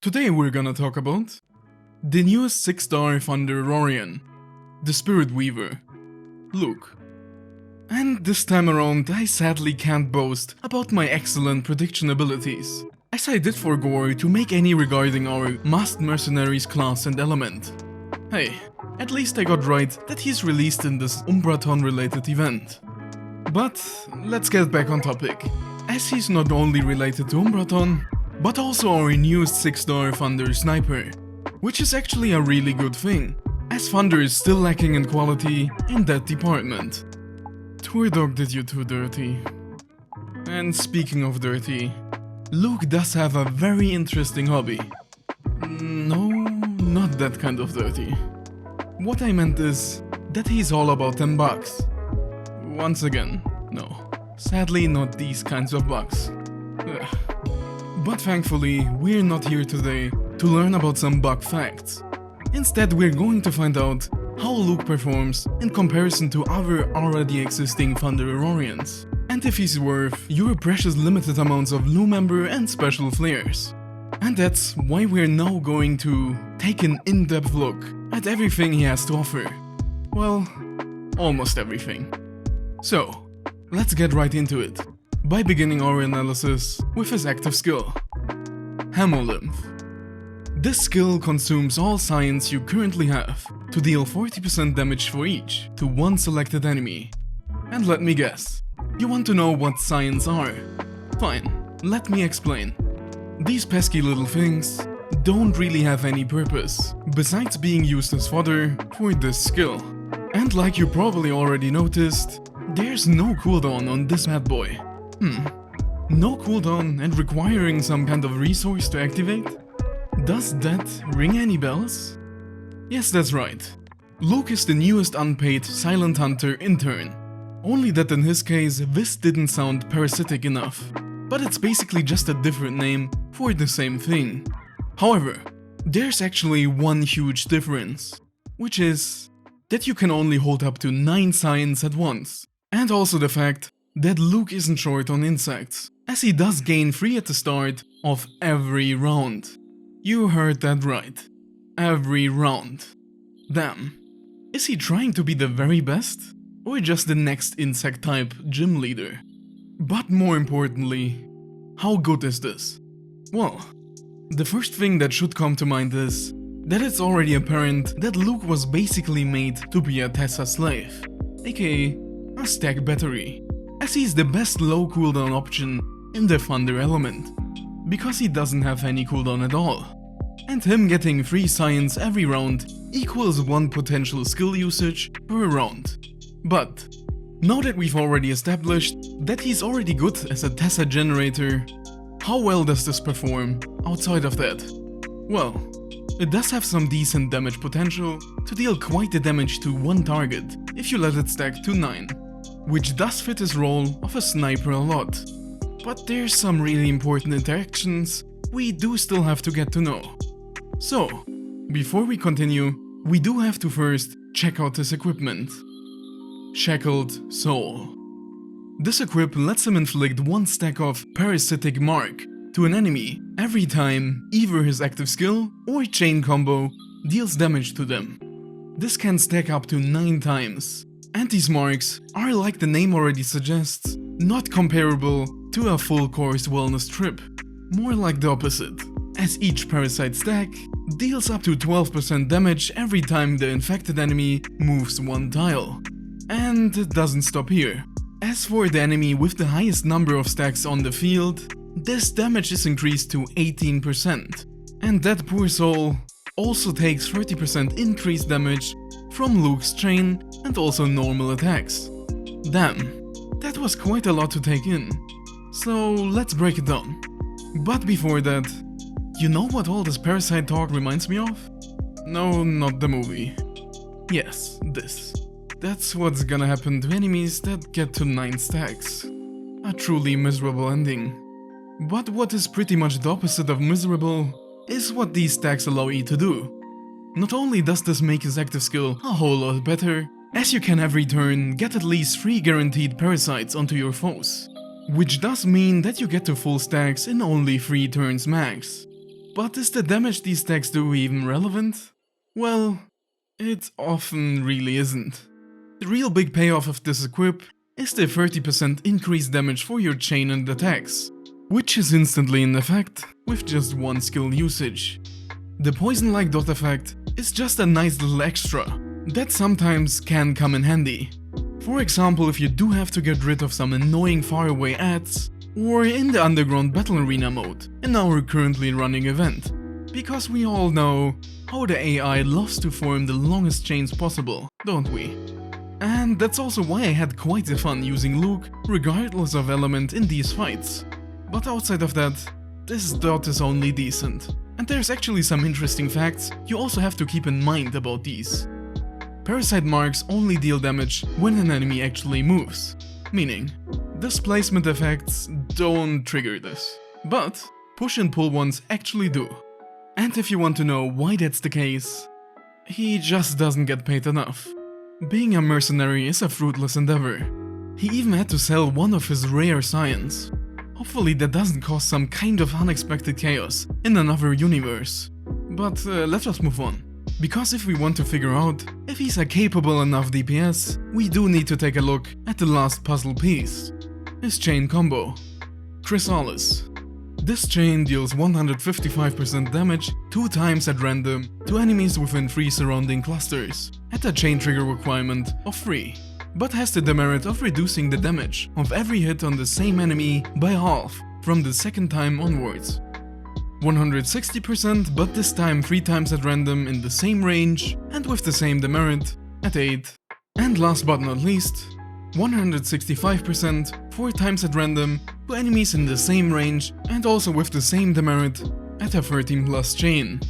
Today we're gonna talk about the newest 6-star Thunder Aurorian, the Spirit Weaver, Luke. And this time around I sadly can't boast about my excellent prediction abilities, as I did forego to make any regarding our Masked Mercenaries class and element. Hey, at least I got right that he's released in this Umbraton related event. But let's get back on topic, as he's not only related to Umbraton, but also our newest 6-star Thunder Sniper, which is actually a really good thing, as Thunder is still lacking in quality in that department. Tour Dog did you too dirty. And speaking of dirty, Luke does have a very interesting hobby. No, not that kind of dirty. What I meant is that he's all about them bugs. Once again, no, sadly not these kinds of bugs. Ugh. But thankfully, we're not here today to learn about some bug facts. Instead, we're going to find out how Luke performs in comparison to other already existing Thunder Aurorians, and if he's worth your precious limited amounts of Lu member and special flares. And that's why we're now going to take an in-depth look at everything he has to offer. Well, almost everything. So, let's get right into it, by beginning our analysis with his active skill, Hemolymph. This skill consumes all science you currently have to deal 40% damage for each to one selected enemy. And let me guess, you want to know what science are? Fine, let me explain. These pesky little things don't really have any purpose, besides being used as fodder for this skill. And like you probably already noticed, there's no cooldown on this bad boy. No cooldown and requiring some kind of resource to activate? Does that ring any bells? Yes, that's right. Luke is the newest unpaid Silent Hunter intern. Only that in his case, this didn't sound parasitic enough. But it's basically just a different name for the same thing. However, there's actually one huge difference, which is that you can only hold up to 9 science at once. And also the fact that Luke isn't short on insects, as he does gain 3 at the start of every round. You heard that right. Every round. Damn. Is he trying to be the very best? Or just the next insect type gym leader? But more importantly, how good is this? Well, the first thing that should come to mind is that it's already apparent that Luke was basically made to be a Tessa slave, aka a stack battery, as he's the best low cooldown option in the Thunder element, because he doesn't have any cooldown at all. And him getting 3 science every round equals 1 potential skill usage per round. But now that we've already established that he's already good as a Tessa generator, how well does this perform outside of that? Well, it does have some decent damage potential to deal quite the damage to one target if you let it stack to 9, which does fit his role of a sniper a lot. But there's some really important interactions we do still have to get to know. So, before we continue, we do have to first check out his equipment. Shackled Soul. This equip lets him inflict 1 stack of Parasitic Mark to an enemy every time either his active skill or chain combo deals damage to them. This can stack up to 9 times, and these marks are, like the name already suggests, not comparable to a full course wellness trip, more like the opposite, as each parasite stack deals up to 12% damage every time the infected enemy moves 1 tile. And it doesn't stop here. As for the enemy with the highest number of stacks on the field, this damage is increased to 18%, and that poor soul also takes 30% increased damage from Luke's chain and also normal attacks. Damn, that was quite a lot to take in. So let's break it down. But before that, you know what all this parasite talk reminds me of? No, not the movie. Yes, this. That's what's gonna happen to enemies that get to 9 stacks. A truly miserable ending. But what is pretty much the opposite of miserable is what these stacks allow you to do. Not only does this make his active skill a whole lot better, as you can every turn get at least 3 guaranteed parasites onto your foes, which does mean that you get to full stacks in only 3 turns max. But is the damage these stacks do even relevant? Well, it often really isn't. The real big payoff of this equip is the 30% increased damage for your chain and attacks, which is instantly in effect with just one skill usage. The poison-like dot effect is just a nice little extra that sometimes can come in handy. For example, if you do have to get rid of some annoying faraway ads, or in the underground battle arena mode in our currently running event, because we all know how the AI loves to form the longest chains possible, don't we? And that's also why I had quite the fun using Luke regardless of element in these fights. But outside of that, this dot is only decent. And there's actually some interesting facts you also have to keep in mind about these. Parasite marks only deal damage when an enemy actually moves, meaning displacement effects don't trigger this, but push and pull ones actually do. And if you want to know why that's the case, he just doesn't get paid enough. Being a mercenary is a fruitless endeavor. He even had to sell one of his rare science. Hopefully that doesn't cause some kind of unexpected chaos in another universe. But let us move on. Because if we want to figure out if he's a capable enough DPS, we do need to take a look at the last puzzle piece. His chain combo. Chrysalis. This chain deals 155% damage 2 times at random to enemies within 3 surrounding clusters, at a chain trigger requirement of 3, but has the demerit of reducing the damage of every hit on the same enemy by half from the second time onwards. 160%, but this time 3 times at random in the same range and with the same demerit at 8. And last but not least, 165% 4 times at random to enemies in the same range and also with the same demerit at a 13 plus chain.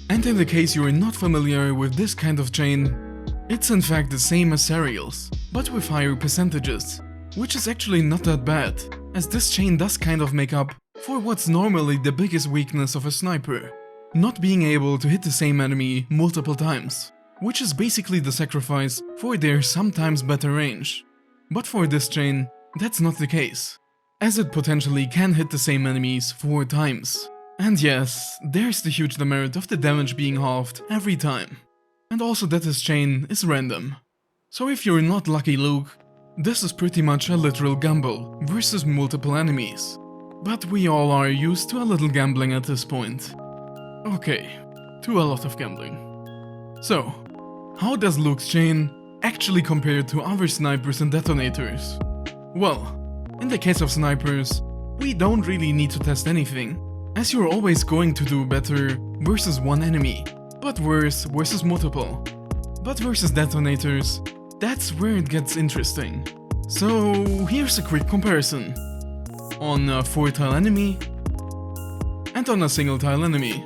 And in the case you are not familiar with this kind of chain, it's in fact the same as Serial's, but with higher percentages, which is actually not that bad, as this chain does kind of make up for what's normally the biggest weakness of a sniper, not being able to hit the same enemy multiple times, which is basically the sacrifice for their sometimes better range. But for this chain, that's not the case, as it potentially can hit the same enemies 4 times. And yes, there's the huge demerit of the damage being halved every time. And also that this chain is random. So if you're not lucky Luke, this is pretty much a literal gamble versus multiple enemies. But we all are used to a little gambling at this point. Okay, to a lot of gambling. So, how does Luke's chain actually compare to other snipers and detonators? Well, in the case of snipers, we don't really need to test anything, as you're always going to do better versus one enemy, but worse versus multiple. But versus detonators, that's where it gets interesting. So here's a quick comparison. On a 4-tile enemy and on a single-tile enemy.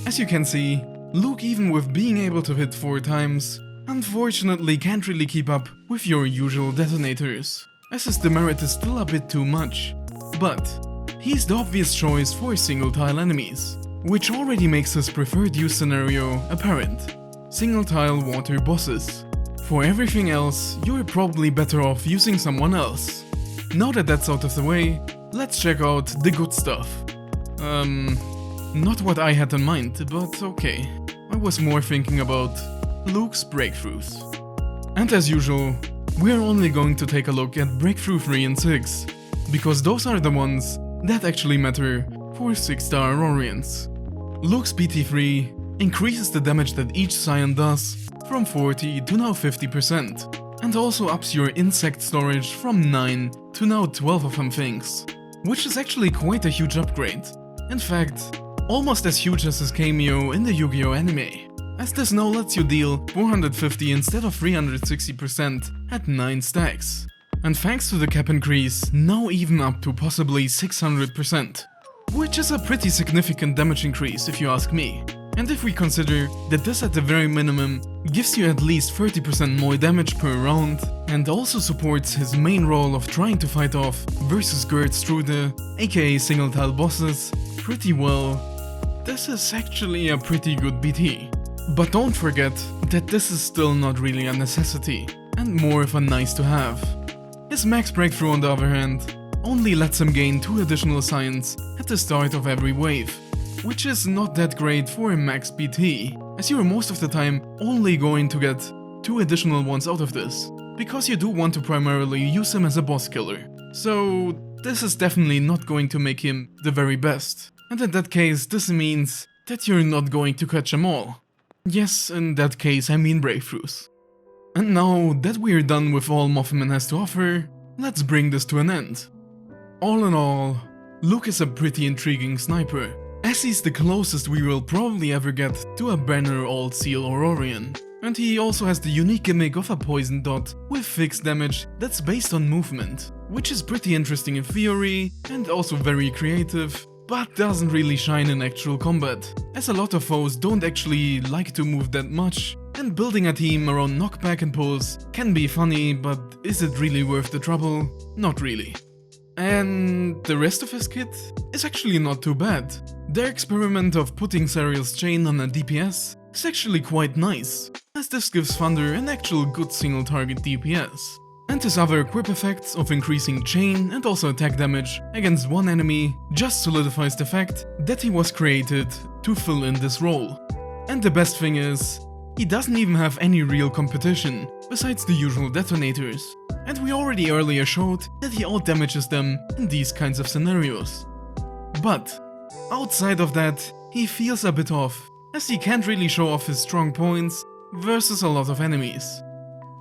As you can see, Luke, even with being able to hit 4 times, unfortunately can't really keep up with your usual detonators, as his demerit is still a bit too much. But he's the obvious choice for single-tile enemies, which already makes his preferred use scenario apparent: single-tile water bosses. For everything else, you're probably better off using someone else. Now that that's out of the way, let's check out the good stuff. Not what I had in mind, but okay. I was more thinking about Luke's breakthroughs. And as usual, we're only going to take a look at breakthrough 3 and 6, because those are the ones that actually matter for 6-star Aurorians. Luke's PT3 increases the damage that each scion does from 40 to now 50%, and also ups your insect storage from 9 to now 12 of them things, which is actually quite a huge upgrade. In fact, almost as huge as his cameo in the Yu-Gi-Oh anime, as this now lets you deal 450 instead of 360% at 9 stacks. And thanks to the cap increase, now even up to possibly 600%, which is a pretty significant damage increase if you ask me. And if we consider that this at the very minimum gives you at least 30% more damage per round, and also supports his main role of trying to fight off versus Gertstrude, aka single-tile bosses, pretty well, this is actually a pretty good BT. But don't forget that this is still not really a necessity, and more of a nice to have. His max breakthrough on the other hand only lets him gain 2 additional science at the start of every wave, which is not that great for a max PT, as you are most of the time only going to get 2 additional ones out of this, because you do want to primarily use him as a boss killer. So this is definitely not going to make him the very best, and in that case this means that you're not going to catch them all. Yes, in that case I mean breakthroughs. And now that we're done with all Mothman has to offer, let's bring this to an end. All in all, Luke is a pretty intriguing sniper, as he's the closest we will probably ever get to a banner Alt Seal Aurorian. And he also has the unique gimmick of a poison dot with fixed damage that's based on movement, which is pretty interesting in theory and also very creative, but doesn't really shine in actual combat, as a lot of foes don't actually like to move that much, and building a team around knockback and pulls can be funny, but is it really worth the trouble? Not really. And the rest of his kit is actually not too bad. Their experiment of putting Sariel's chain on a DPS is actually quite nice, as this gives Thunder an actual good single target DPS. And his other equip effects of increasing chain and also attack damage against one enemy just solidifies the fact that he was created to fill in this role. And the best thing is, he doesn't even have any real competition besides the usual detonators, and we already earlier showed that he out-damages them in these kinds of scenarios. But outside of that, he feels a bit off, as he can't really show off his strong points versus a lot of enemies.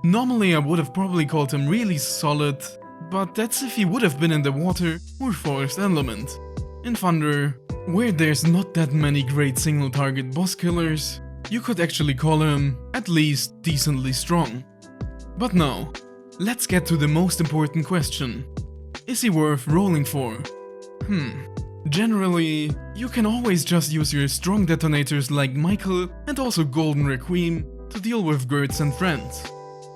Normally I would have probably called him really solid, but that's if he would have been in the water or forest element. In Thunder, where there's not that many great single target boss killers, you could actually call him at least decently strong. But now, let's get to the most important question. Is he worth rolling for? Generally, you can always just use your strong detonators like Michael and also Golden Requiem to deal with Gertz and friends.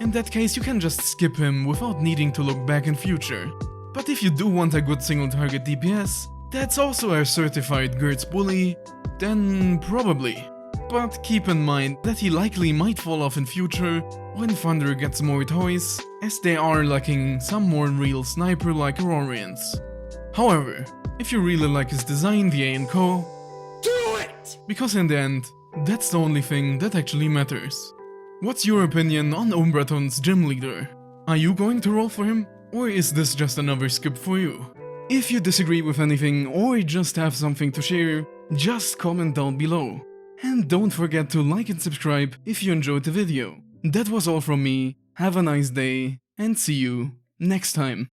In that case, you can just skip him without needing to look back in future. But if you do want a good single target DPS that's also a certified Gertz bully, then probably. But keep in mind that he likely might fall off in future when Thunder gets more toys, as they are lacking some more real sniper like Aurorians. However, if you really like his design, VA and co, do it! Because in the end, that's the only thing that actually matters. What's your opinion on Umbraton's gym leader? Are you going to roll for him, or is this just another skip for you? If you disagree with anything or just have something to share, just comment down below. And don't forget to like and subscribe if you enjoyed the video. That was all from me, have a nice day, and see you next time.